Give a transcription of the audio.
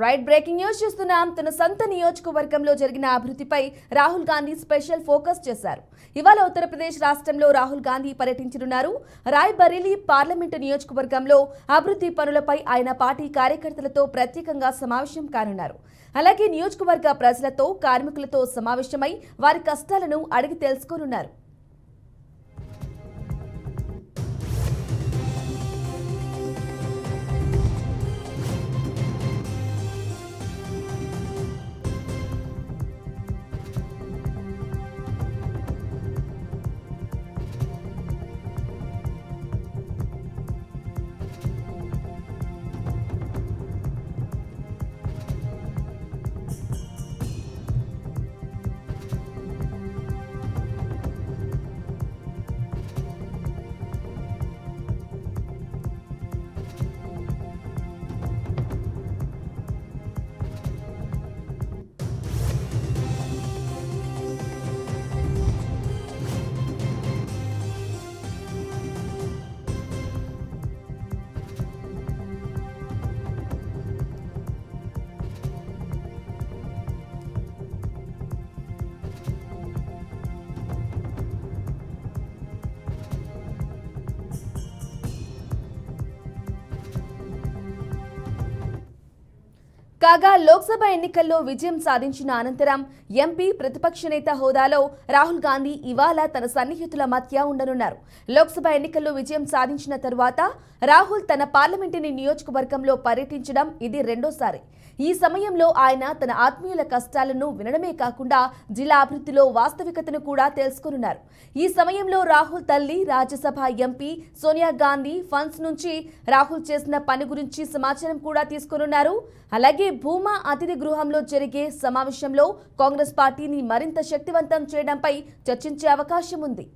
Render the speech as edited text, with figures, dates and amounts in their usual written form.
Right breaking news చూస్తున్నాం. తన సొంత నియోజకవర్గంలో జరిగిన అభివృద్ధిపై రాహుల్ గాంధీ స్పెషల్ ఫోకస్ చేశారు. ఇవాళ ఉత్తరప్రదేశ్ రాష్ట్రంలో రాహుల్ గాంధీ పర్యటించనున్నారు. రాయ్బరేలీ పార్లమెంటు నియోజకవర్గంలో అభివృద్ధి పనులపై ఆయన పార్టీ కార్యకర్తలతో ప్రత్యేకంగా సమావేశం కానున్నారు. అలాగే నియోజకవర్గ ప్రజలతో, కార్మికులతో సమావేశమై వారి కష్టాలను అడిగి తెలుసుకోనున్నారు. కాగా లోక్సభ ఎన్నికల్లో విజయం సాధించిన అనంతరం ఎంపీ ప్రతిపక్ష నేత హోదాలో రాహుల్ గాంధీ ఇవాళ తన సన్నిహితుల మధ్య ఉండనున్నారు. లోక్సభ ఎన్నికల్లో విజయం సాధించిన తరువాత రాహుల్ తన పార్లమెంటరీ నియోజకవర్గంలో పర్యటించడం ఇది రెండోసారి. ఈ సమయంలో ఆయన తన ఆత్మీయుల కష్టాలను వినడమే కాకుండా జిల్లా అభివృద్ధిలో వాస్తవికతను కూడా తెలుసుకోనున్నారు. ఈ సమయంలో రాహుల్ తల్లి రాజ్యసభ ఎంపీ సోనియా గాంధీ ఫండ్స్ నుంచి రాహుల్ చేసిన పని గురించి సమాచారం కూడా తీసుకోనున్నారు. అలాగే భూమా అతిథి గృహంలో జరిగే సమావేశంలో కాంగ్రెస్ పార్టీని మరింత శక్తివంతం చేయడంపై చర్చించే అవకాశం ఉంది.